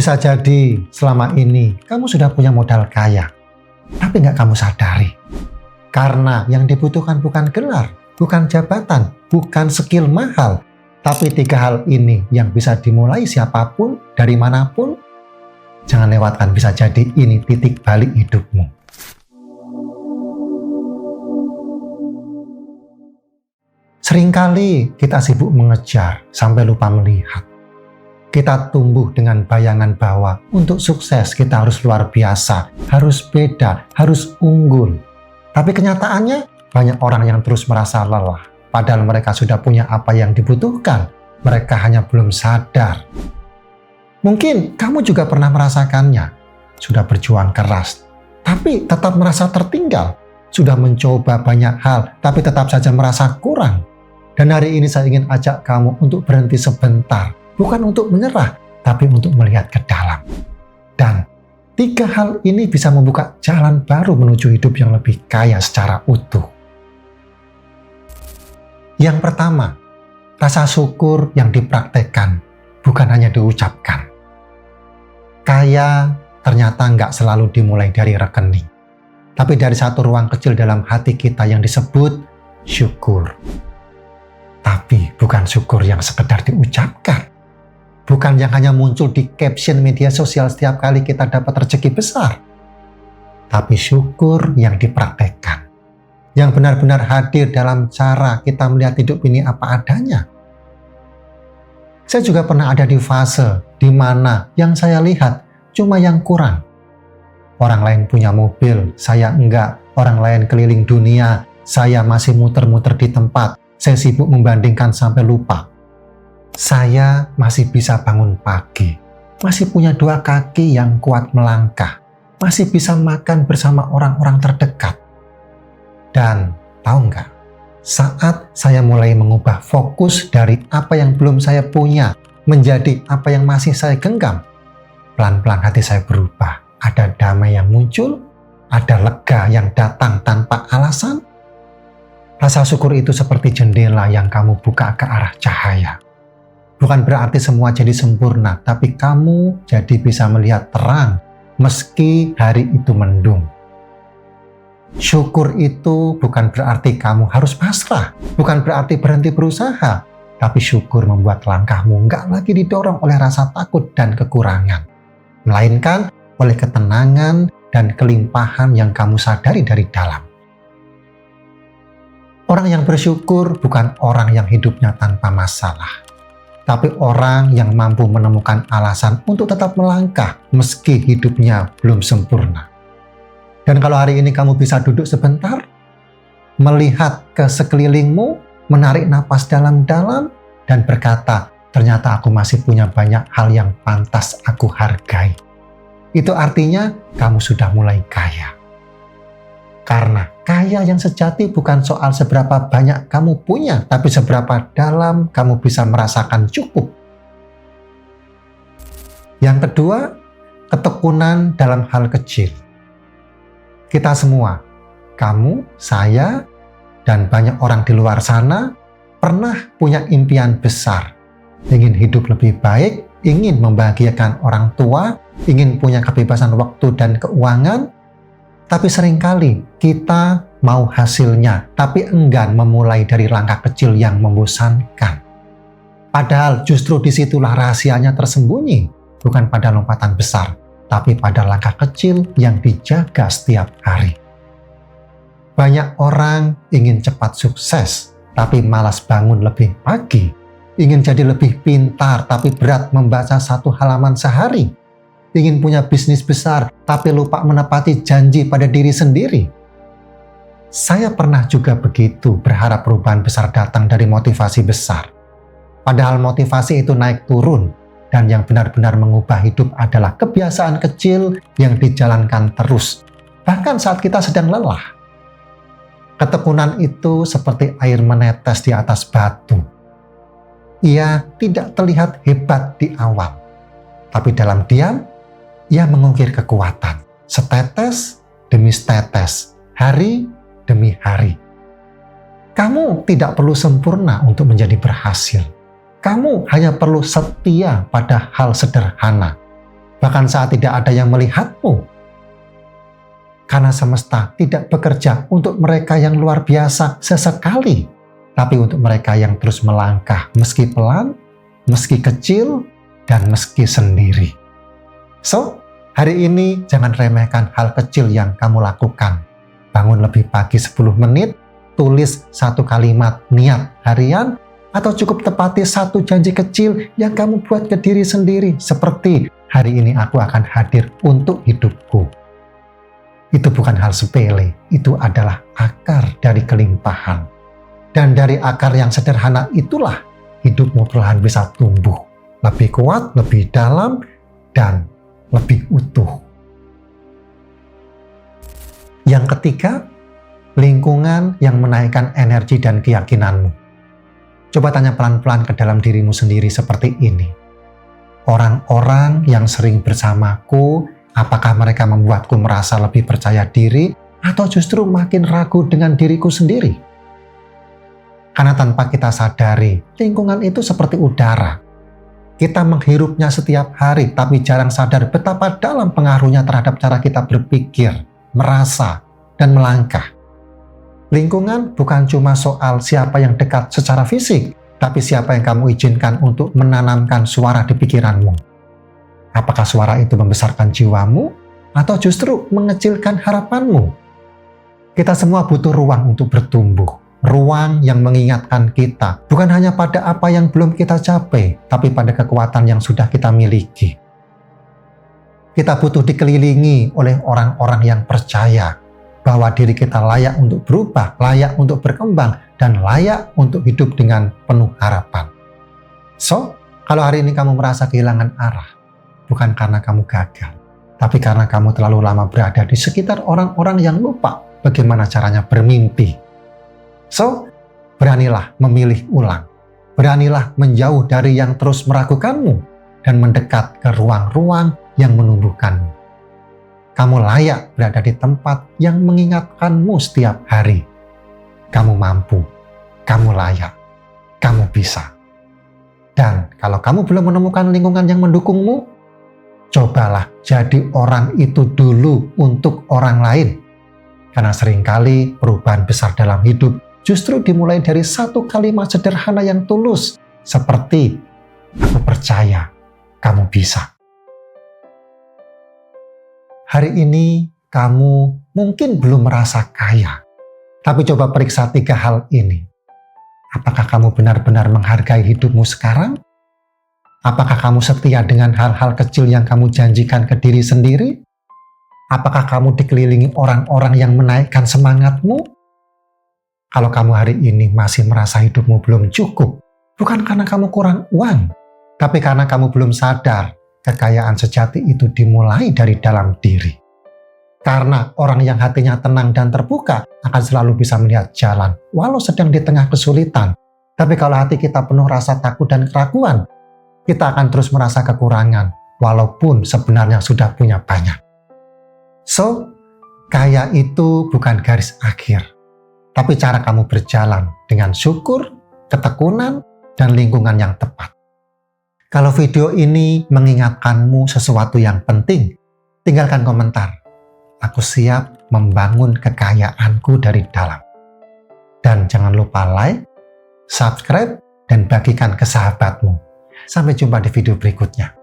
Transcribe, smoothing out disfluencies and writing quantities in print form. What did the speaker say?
Bisa jadi selama ini kamu sudah punya modal kaya, tapi nggak kamu sadari. Karena yang dibutuhkan bukan gelar, bukan jabatan, bukan skill mahal, tapi 3 hal ini yang bisa dimulai siapapun, dari manapun. Jangan lewatkan, bisa jadi ini titik balik hidupmu. Seringkali kita sibuk mengejar sampai lupa melihat. Kita tumbuh dengan bayangan bahwa untuk sukses kita harus luar biasa, harus beda, harus unggul. Tapi kenyataannya banyak orang yang terus merasa lelah, padahal mereka sudah punya apa yang dibutuhkan. Mereka hanya belum sadar. Mungkin kamu juga pernah merasakannya. Sudah berjuang keras, tapi tetap merasa tertinggal. Sudah mencoba banyak hal, tapi tetap saja merasa kurang. Dan hari ini saya ingin ajak kamu untuk berhenti sebentar. Bukan untuk menyerah, tapi untuk melihat ke dalam. Dan 3 hal ini bisa membuka jalan baru menuju hidup yang lebih kaya secara utuh. Yang pertama, rasa syukur yang dipraktekkan, bukan hanya diucapkan. Kaya ternyata nggak selalu dimulai dari rekening, tapi dari satu ruang kecil dalam hati kita yang disebut syukur. Tapi bukan syukur yang sekedar diucapkan. Bukan yang hanya muncul di caption media sosial setiap kali kita dapat rezeki besar. Tapi syukur yang dipraktekkan. Yang benar-benar hadir dalam cara kita melihat hidup ini apa adanya. Saya juga pernah ada di fase di mana yang saya lihat cuma yang kurang. Orang lain punya mobil, saya enggak. Orang lain keliling dunia, saya masih muter-muter di tempat. Saya sibuk membandingkan sampai lupa. Saya masih bisa bangun pagi, masih punya 2 kaki yang kuat melangkah, masih bisa makan bersama orang-orang terdekat. Dan tahu nggak, saat saya mulai mengubah fokus dari apa yang belum saya punya menjadi apa yang masih saya genggam, pelan-pelan hati saya berubah. Ada damai yang muncul, ada lega yang datang tanpa alasan. Rasa syukur itu seperti jendela yang kamu buka ke arah cahaya. Bukan berarti semua jadi sempurna, tapi kamu jadi bisa melihat terang meski hari itu mendung. Syukur itu bukan berarti kamu harus pasrah, bukan berarti berhenti berusaha, tapi syukur membuat langkahmu nggak lagi didorong oleh rasa takut dan kekurangan, melainkan oleh ketenangan dan kelimpahan yang kamu sadari dari dalam. Orang yang bersyukur bukan orang yang hidupnya tanpa masalah, tapi orang yang mampu menemukan alasan untuk tetap melangkah meski hidupnya belum sempurna. Dan kalau hari ini kamu bisa duduk sebentar, melihat ke sekelilingmu, menarik napas dalam-dalam, dan berkata, ternyata aku masih punya banyak hal yang pantas aku hargai. Itu artinya kamu sudah mulai kaya. Karena kaya yang sejati bukan soal seberapa banyak kamu punya, tapi seberapa dalam kamu bisa merasakan cukup. Yang kedua, ketekunan dalam hal kecil. Kita semua, kamu, saya, dan banyak orang di luar sana pernah punya impian besar. Ingin hidup lebih baik, ingin membahagiakan orang tua, ingin punya kebebasan waktu dan keuangan. Tapi seringkali kita mau hasilnya, tapi enggan memulai dari langkah kecil yang membosankan. Padahal justru disitulah rahasianya tersembunyi, bukan pada lompatan besar, tapi pada langkah kecil yang dijaga setiap hari. Banyak orang ingin cepat sukses, tapi malas bangun lebih pagi. Ingin jadi lebih pintar, tapi berat membaca 1 halaman sehari. Ingin punya bisnis besar, tapi lupa menepati janji pada diri sendiri. Saya pernah juga begitu, berharap perubahan besar datang dari motivasi besar. Padahal motivasi itu naik turun, dan yang benar-benar mengubah hidup adalah kebiasaan kecil yang dijalankan terus, bahkan saat kita sedang lelah. Ketekunan itu seperti air menetes di atas batu. Ia tidak terlihat hebat di awal, tapi dalam diam, ia mengukir kekuatan, setetes demi setetes, hari demi hari. Kamu tidak perlu sempurna untuk menjadi berhasil. Kamu hanya perlu setia pada hal sederhana. bahkan saat tidak ada yang melihatmu. Karena semesta tidak bekerja untuk mereka yang luar biasa sesekali, tapi untuk mereka yang terus melangkah meski pelan, meski kecil, dan meski sendiri. So, hari ini jangan remehkan hal kecil yang kamu lakukan. Bangun lebih pagi 10 menit, tulis satu kalimat niat harian, atau cukup tepati satu janji kecil yang kamu buat ke diri sendiri, seperti hari ini aku akan hadir untuk hidupku. Itu bukan hal sepele, itu adalah akar dari kelimpahan. Dan dari akar yang sederhana itulah hidupmu perlahan bisa tumbuh. Lebih kuat, lebih dalam, dan lebih utuh. Yang ketiga, lingkungan yang menaikkan energi dan keyakinanmu. Coba tanya pelan-pelan ke dalam dirimu sendiri seperti ini. Orang-orang yang sering bersamaku, apakah mereka membuatku merasa lebih percaya diri atau justru makin ragu dengan diriku sendiri? Karena tanpa kita sadari, lingkungan itu seperti udara. Kita menghirupnya setiap hari, tapi jarang sadar betapa dalam pengaruhnya terhadap cara kita berpikir, merasa, dan melangkah. Lingkungan bukan cuma soal siapa yang dekat secara fisik, tapi siapa yang kamu izinkan untuk menanamkan suara di pikiranmu. Apakah suara itu membesarkan jiwamu atau justru mengecilkan harapanmu? Kita semua butuh ruang untuk bertumbuh. Ruang yang mengingatkan kita bukan hanya pada apa yang belum kita capai, tapi pada kekuatan yang sudah kita miliki. Kita butuh dikelilingi oleh orang-orang yang percaya bahwa diri kita layak untuk berubah, layak untuk berkembang, dan layak untuk hidup dengan penuh harapan. So, kalau hari ini kamu merasa kehilangan arah, bukan karena kamu gagal, tapi karena kamu terlalu lama berada di sekitar orang-orang yang lupa bagaimana caranya bermimpi. So, beranilah memilih ulang. Beranilah menjauh dari yang terus meragukanmu dan mendekat ke ruang-ruang yang menumbuhkanmu. Kamu layak berada di tempat yang mengingatkanmu setiap hari. Kamu mampu, kamu layak, kamu bisa. Dan kalau kamu belum menemukan lingkungan yang mendukungmu, cobalah jadi orang itu dulu untuk orang lain. Karena seringkali perubahan besar dalam hidup justru dimulai dari satu kalimat sederhana yang tulus, seperti aku percaya kamu bisa. Hari ini kamu mungkin belum merasa kaya, tapi coba periksa 3 hal ini. Apakah kamu benar-benar menghargai hidupmu sekarang? Apakah kamu setia dengan hal-hal kecil yang kamu janjikan ke diri sendiri? Apakah kamu dikelilingi orang-orang yang menaikkan semangatmu? Kalau kamu hari ini masih merasa hidupmu belum cukup, bukan karena kamu kurang uang, tapi karena kamu belum sadar kekayaan sejati itu dimulai dari dalam diri. Karena orang yang hatinya tenang dan terbuka akan selalu bisa melihat jalan, walau sedang di tengah kesulitan. Tapi kalau hati kita penuh rasa takut dan keraguan, kita akan terus merasa kekurangan, walaupun sebenarnya sudah punya banyak. So, kaya itu bukan garis akhir, tapi cara kamu berjalan dengan syukur, ketekunan, dan lingkungan yang tepat. Kalau video ini mengingatkanmu sesuatu yang penting, tinggalkan komentar. Aku siap membangun kekayaanku dari dalam. Dan jangan lupa like, subscribe, dan bagikan ke sahabatmu. Sampai jumpa di video berikutnya.